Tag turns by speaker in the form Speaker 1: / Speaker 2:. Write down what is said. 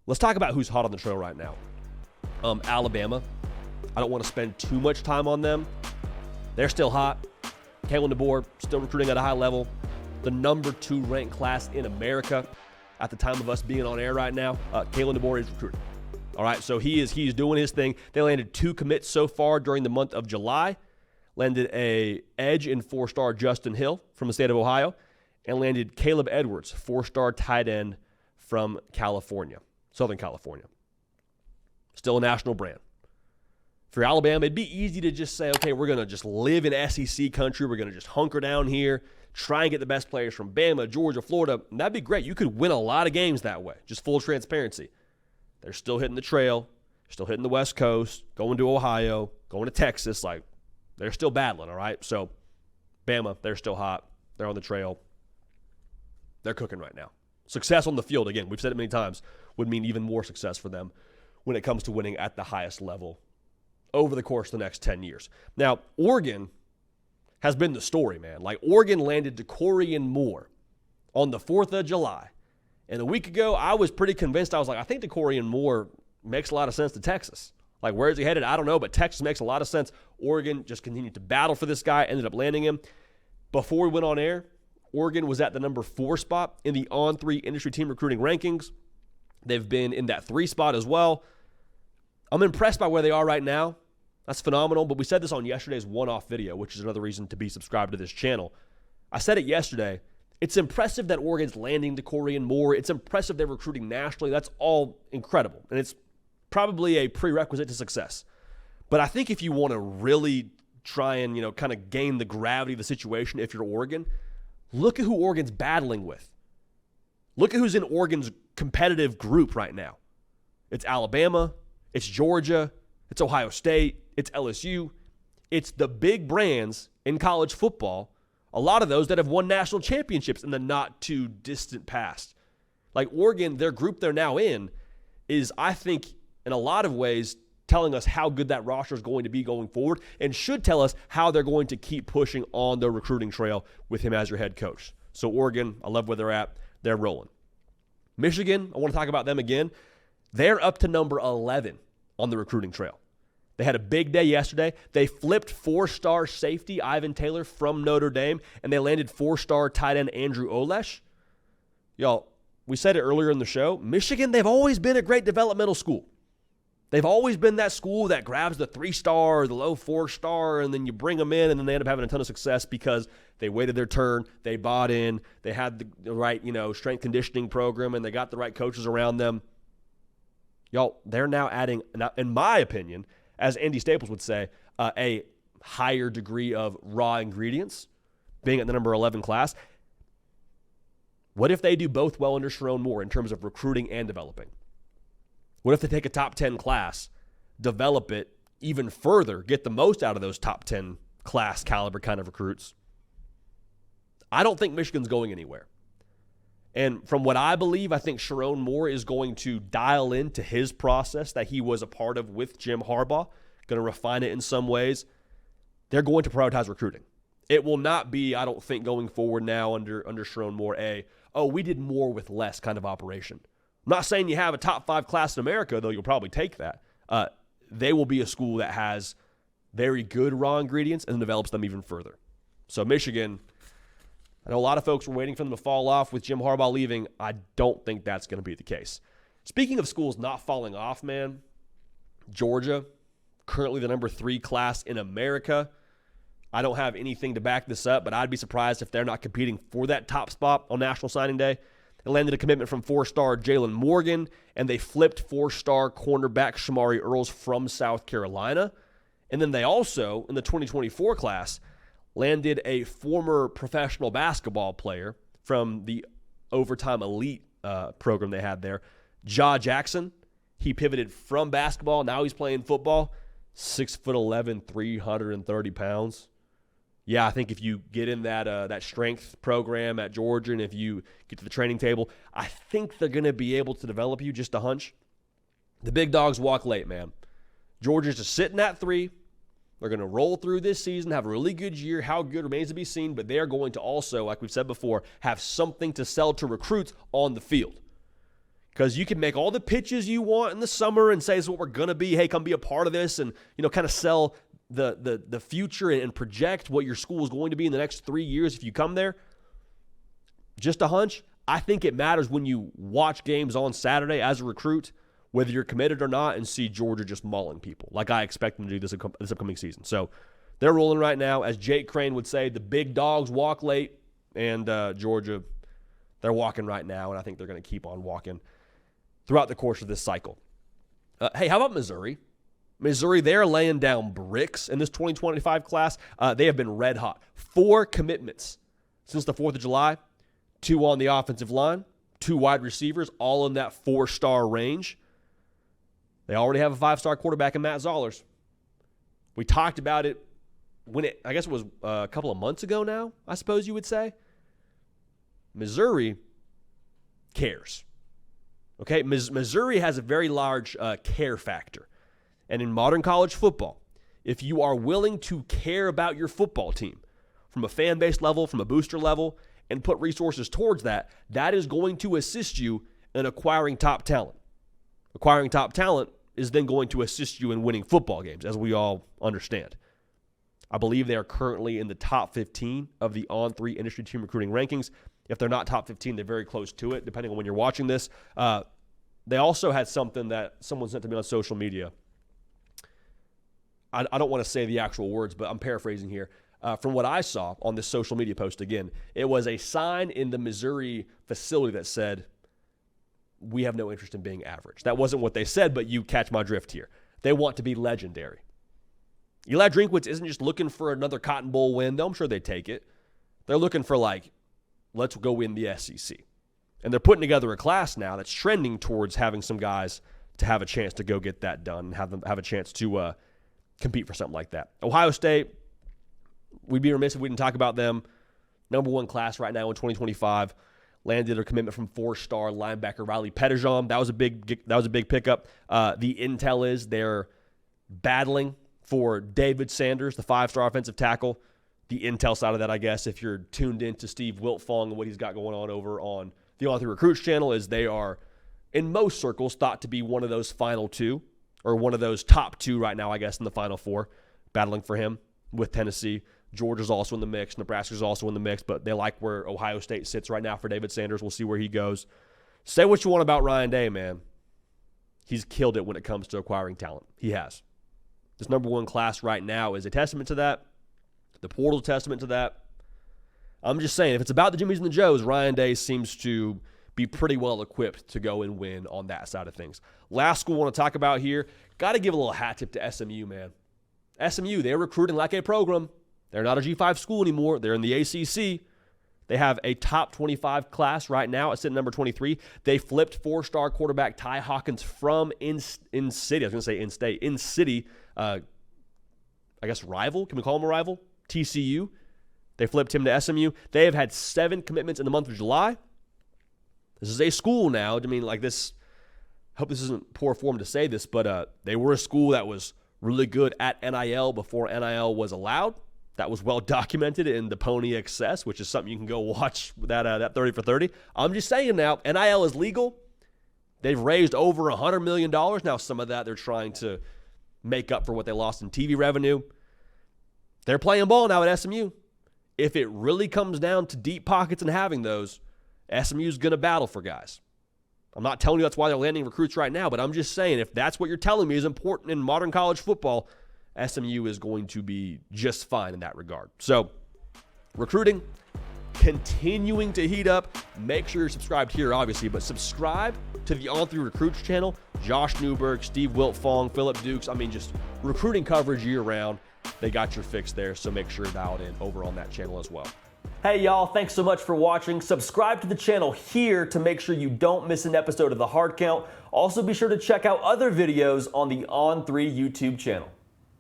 Speaker 1: Let's talk about who's hot on the trail right now. Alabama. I don't want to spend too much time on them. They're still hot. Kalen DeBoer still recruiting at a high level. The number 2 ranked class in America at the time of us being on air right now. Kalen DeBoer is recruiting. All right, so he's doing his thing. They landed 2 commits so far during the month of July. Landed a edge in 4-star Justin Hill from the state of Ohio, and landed Caleb Edwards, 4-star tight end from California, Southern California. Still a national brand. For Alabama, it'd be easy to just say, okay, we're going to just live in SEC country. We're going to just hunker down here, try and get the best players from Bama, Georgia, Florida. And that'd be great. You could win a lot of games that way, just full transparency. They're still hitting the trail, still hitting the West Coast, going to Ohio, going to Texas. Like, they're still battling, all right? So, Bama, they're still hot. They're on the trail. They're cooking right now. Success on the field, again, we've said it many times, would mean even more success for them when it comes to winning at the highest level over the course of the next 10 years. Now, Oregon has been the story, man. Like, Oregon landed DeCorian Moore on the 4th of July. And a week ago, I was pretty convinced. I was like, I think DeCorian Moore makes a lot of sense to Texas. Like, where is he headed? I don't know, but Texas makes a lot of sense. Oregon just continued to battle for this guy, ended up landing him. Before we went on air, Oregon was at the number 4 spot in the On3 industry team recruiting rankings. They've been in that 3 spot as well. I'm impressed by where they are right now. That's phenomenal, but we said this on yesterday's one-off video, which is another reason to be subscribed to this channel. I said it yesterday. It's impressive that Oregon's landing DeCorian Moore. It's impressive they're recruiting nationally. That's all incredible, and it's probably a prerequisite to success. But I think if you want to really try and, kind of gain the gravity of the situation if you're Oregon, look at who Oregon's battling with. Look at who's in Oregon's competitive group right now. It's Alabama. It's Georgia. It's Ohio State. It's LSU. It's the big brands in college football, a lot of those that have won national championships in the not-too-distant past. Like Oregon, their group they're now in is, I think, in a lot of ways, telling us how good that roster is going to be going forward and should tell us how they're going to keep pushing on the recruiting trail with him as your head coach. So Oregon, I love where they're at. They're rolling. Michigan, I want to talk about them again. They're up to number 11 on the recruiting trail. They had a big day yesterday. They flipped 4-star safety Ivan Taylor from Notre Dame, and they landed 4-star tight end Andrew Olesh. Y'all, we said it earlier in the show. Michigan, they've always been a great developmental school. They've always been that school that grabs the 3-star or the low 4-star, and then you bring them in, and then they end up having a ton of success because they waited their turn, they bought in, they had the right, strength conditioning program, and they got the right coaches around them. Y'all, they're now adding, in my opinion, as Andy Staples would say, a higher degree of raw ingredients, being at the number 11 class. What if they do both well under Sherrone Moore in terms of recruiting and developing? What if they take a top 10 class, develop it even further, get the most out of those top 10 class caliber kind of recruits? I don't think Michigan's going anywhere. And from what I believe, I think Sherrone Moore is going to dial into his process that he was a part of with Jim Harbaugh, going to refine it in some ways. They're going to prioritize recruiting. It will not be, I don't think, going forward now under Sherrone Moore, we did more with less kind of operation. I'm not saying you have a top 5 class in America, though you'll probably take that. They will be a school that has very good raw ingredients and develops them even further. So Michigan, I know a lot of folks were waiting for them to fall off with Jim Harbaugh leaving. I don't think that's going to be the case. Speaking of schools not falling off, man, Georgia, currently the number 3 class in America. I don't have anything to back this up, but I'd be surprised if they're not competing for that top spot on National Signing Day. They landed a commitment from 4-star Jalen Morgan, and they flipped 4-star cornerback Shamari Earls from South Carolina. And then they also, in the 2024 class, landed a former professional basketball player from the Overtime Elite program they had there, Ja Jackson. He pivoted from basketball. Now he's playing football. 6'11", 330 pounds. Yeah, I think if you get in that strength program at Georgia and if you get to the training table, I think they're going to be able to develop you, just a hunch. The big dogs walk late, man. Georgia's just sitting at 3. They're going to roll through this season, have a really good year. How good remains to be seen, but they are going to also, like we've said before, have something to sell to recruits on the field. Because you can make all the pitches you want in the summer and say this is what we're going to be. Hey, come be a part of this and, kind of sell the future and project what your school is going to be in the next 3 years if you come there. Just a hunch. I think it matters when you watch games on Saturday as a recruit, whether you're committed or not, and see Georgia just mauling people like I expect them to do this upcoming season. So they're rolling right now. As Jake Crane would say, the big dogs walk late, and Georgia, they're walking right now, and I think they're going to keep on walking throughout the course of this cycle. Hey, how about Missouri? Missouri, they're laying down bricks in this 2025 class. They have been red hot. 4 commitments since the 4th of July. 2 on the offensive line, 2 wide receivers, all in that 4-star range. They already have a 5-star quarterback in Matt Zollers. We talked about it I guess it was a couple of months ago now, I suppose you would say. Missouri cares. Okay, Missouri has a very large care factor. And in modern college football, if you are willing to care about your football team from a fan base level, from a booster level, and put resources towards that, that is going to assist you in acquiring top talent. Acquiring top talent is then going to assist you in winning football games, as we all understand. I believe they are currently in the top 15 of the On3 industry team recruiting rankings. If they're not top 15, they're very close to it, depending on when you're watching this. They also had something that someone sent to me on social media. I don't want to say the actual words, but I'm paraphrasing here. From what I saw on this social media post, again, it was a sign in the Missouri facility that said, "We have no interest in being average." That wasn't what they said, but you catch my drift here. They want to be legendary. Eli Drinkwitz isn't just looking for another Cotton Bowl win, though I'm sure they'd take it. They're looking for, let's go win the SEC. And they're putting together a class now that's trending towards having some guys to have a chance to go get that done and have a chance to compete for something like that. Ohio State, we'd be remiss if we didn't talk about them. Number 1 class right now in 2025. Landed a commitment from 4-star linebacker Riley Pettijohn. That was a big pickup. The intel is they're battling for David Sanders, the 5-star offensive tackle. The intel side of that, I guess, if you're tuned in to Steve Wiltfong and what he's got going on over on the On3 Recruits channel, is they are, in most circles, thought to be one of those final 2, or one of those top 2 right now, I guess, in the final 4, battling for him with Tennessee. Georgia's also in the mix. Nebraska's also in the mix, but they like where Ohio State sits right now for David Sanders. We'll see where he goes. Say what you want about Ryan Day, man. He's killed it when it comes to acquiring talent. He has. This number 1 class right now is a testament to that. The portal's a testament to that. I'm just saying, if it's about the Jimmies and the Joes, Ryan Day seems to be pretty well equipped to go and win on that side of things. Last school I want to talk about here, got to give a little hat tip to SMU, man. SMU, they're recruiting like a program. They're not a G5 school anymore. They're in the ACC. They have a top 25 class right now. It's at number 23. They flipped 4-star quarterback Ty Hawkins from in-city. I was going to say in-state. In-city, I guess rival. Can we call him a rival? TCU. They flipped him to SMU. They have had 7 commitments in the month of July. This is a school now. I mean, this, I hope this isn't poor form to say this, but they were a school that was really good at NIL before NIL was allowed. That was well documented in the Pony Excess, which is something you can go watch, that 30 for 30. I'm just saying now, NIL is legal. They've raised over $100 million. Now, some of that they're trying to make up for what they lost in TV revenue. They're playing ball now at SMU. If it really comes down to deep pockets and having those, SMU's going to battle for guys. I'm not telling you that's why they're landing recruits right now, but I'm just saying if that's what you're telling me is important in modern college football, SMU is going to be just fine in that regard. So, recruiting, continuing to heat up. Make sure you're subscribed here, obviously, but subscribe to the On3 Recruits channel. Josh Newberg, Steve Wiltfong, Phillip Dukes. I mean, just recruiting coverage year-round. They got your fix there, so make sure you're dialed in over on that channel as well. Hey, y'all, thanks so much for watching. Subscribe to the channel here to make sure you don't miss an episode of The Hard Count. Also, be sure to check out other videos on the On3 YouTube channel.